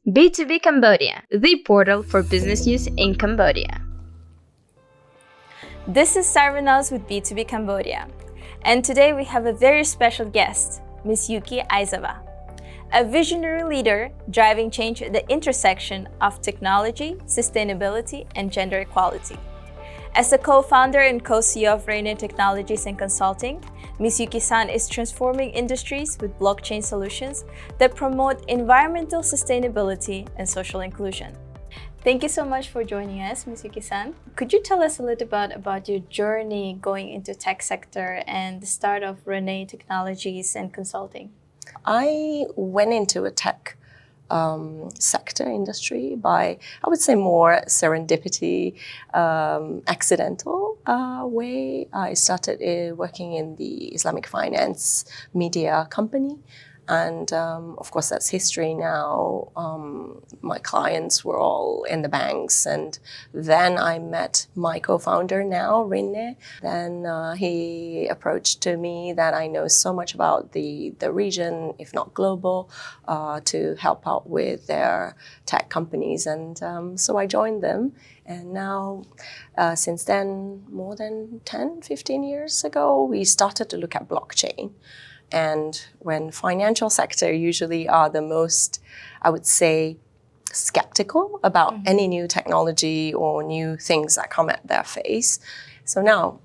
B2B Cambodia, the portal for business use in Cambodia. This is Sarvanaz with B2B Cambodia, and today we have a very special guest, Ms. Yuki Aizawa, a visionary leader driving change at the intersection of technology, sustainability, and gender equality. As a co-founder and co-CEO of RINNE Technologies Consulting, Ms. Yuki-san is transforming industries with blockchain solutions that promote environmental sustainability and social inclusion. Thank you so much for joining us, Ms. Yuki-san. Could you tell us a little bit about your journey going into tech sector and the start of RINNE Technologies and Consulting? I went into a tech sector industry by, I would say, more serendipity, accidental way. I started working in the Islamic finance media company. And of course, that's history now. My clients were all in the banks. And then I met my co-founder now, RINNE. Then he approached to me that I know so much about the region, if not global, to help out with their tech companies. And so I joined them. And now, since then, more than 10, 15 years ago, we started to look at blockchain. And when financial sector usually are the most, I would say, skeptical about any new technology or new things that come at their face. So now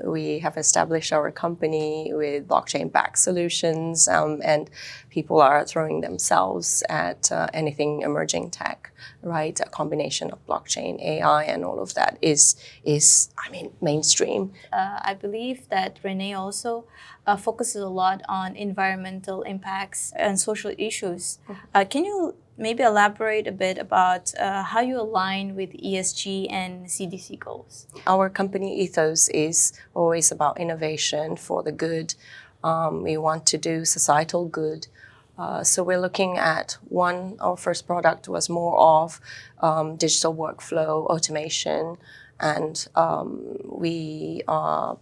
we have established our company with blockchain-backed solutions, and people are throwing themselves at anything emerging tech, right? A combination of blockchain, AI, and all of that is mainstream. I believe that RINNE also focuses a lot on environmental impacts and social issues. Can you maybe elaborate a bit about how you align with ESG and CDC goals? Our company ethos is always about innovation for the good. We want to do societal good. So we're looking at our first product was more of digital workflow automation, and we are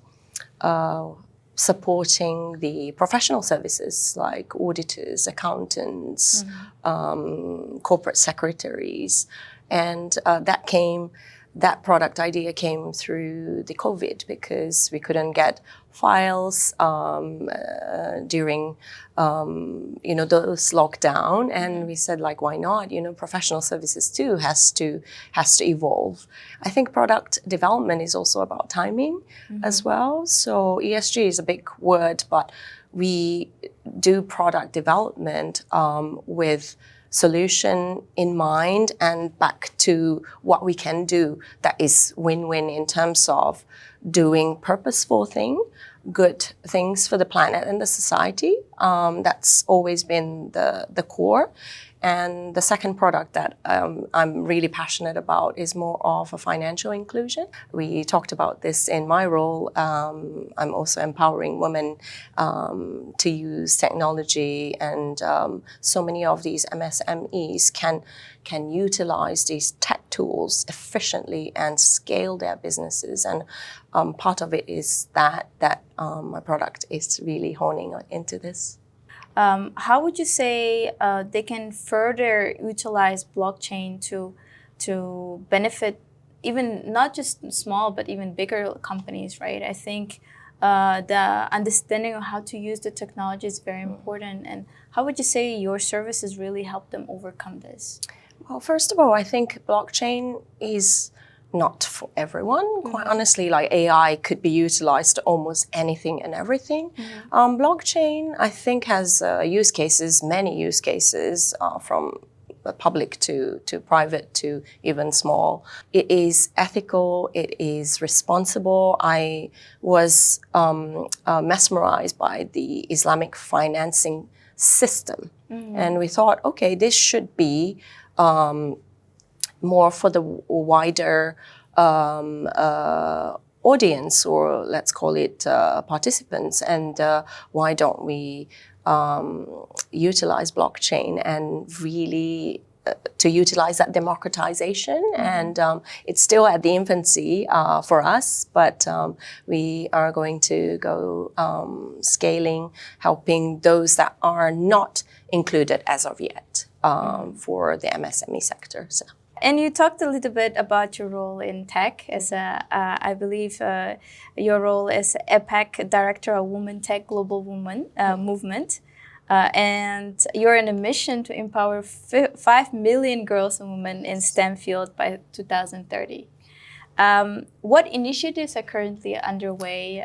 supporting the professional services like auditors, accountants, corporate secretaries. And that product idea came through the COVID because we couldn't get files during those lockdown, and we said, like, why not? Professional services too has to evolve. I think product development is also about timing as well. So ESG is a big word, but we do product development with solution in mind and back to what we can do that is win-win in terms of doing purposeful good things for the planet and the society. That's always been the core. And the second product that I'm really passionate about is more of a financial inclusion. We talked about this in my role. I'm also empowering women to use technology, and so many of these MSMEs can utilize these tech tools efficiently and scale their businesses. And part of it is that my product is really honing into this. How would you say they can further utilize blockchain to benefit even not just small but even bigger companies, right? I think the understanding of how to use the technology is very important. And how would you say your services really help them overcome this? Well, first of all, I think blockchain is not for everyone. Quite honestly, like AI could be utilized to almost anything and everything. Blockchain, I think, has many use cases, from public to private to even small. It is ethical, it is responsible. I was mesmerized by the Islamic financing system. And we thought, okay, this should be more for the wider audience, or let's call it participants. And why don't we utilize blockchain and really to utilize that democratization? And it's still at the infancy for us, but we are going to go scaling, helping those that are not included as of yet. for the MSME sector. So. And you talked a little bit about your role in tech as I believe your role as AIPAC Director of Women Tech Global Women Movement. And you're in a mission to empower 5 million girls and women in STEM field by 2030. What initiatives are currently underway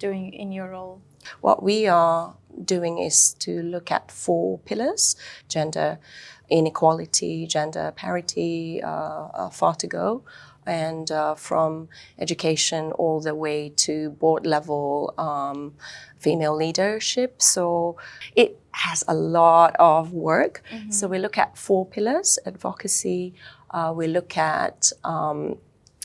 in your role? What we are doing is to look at 4 pillars: gender inequality, gender parity, far to go, and from education all the way to board level female leadership. So it has a lot of work. So we look at 4 pillars: advocacy, we look at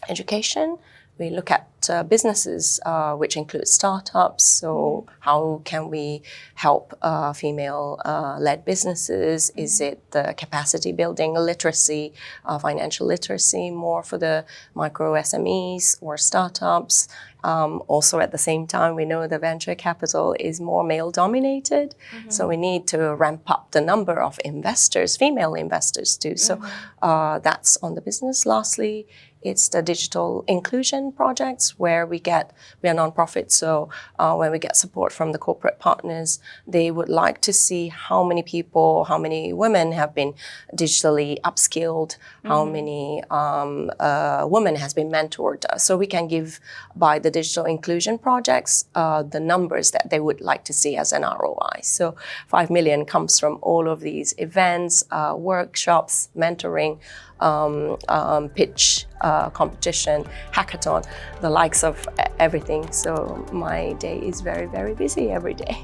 education, we look at businesses, which include startups. So how can we help female-led businesses? Is it the capacity building, literacy, financial literacy, more for the micro SMEs or startups? Also, at the same time, we know the venture capital is more male-dominated, so we need to ramp up the number of investors, female investors too. So that's on the business. Lastly, it's the digital inclusion projects where we are nonprofit. So when we get support from the corporate partners, they would like to see how many people, how many women have been digitally upskilled, how many women has been mentored. So we can give by the digital inclusion projects the numbers that they would like to see as an ROI. So 5 million comes from all of these events, workshops, mentoring, pitch, competition, hackathon, the likes of everything. So my day is very, very busy every day.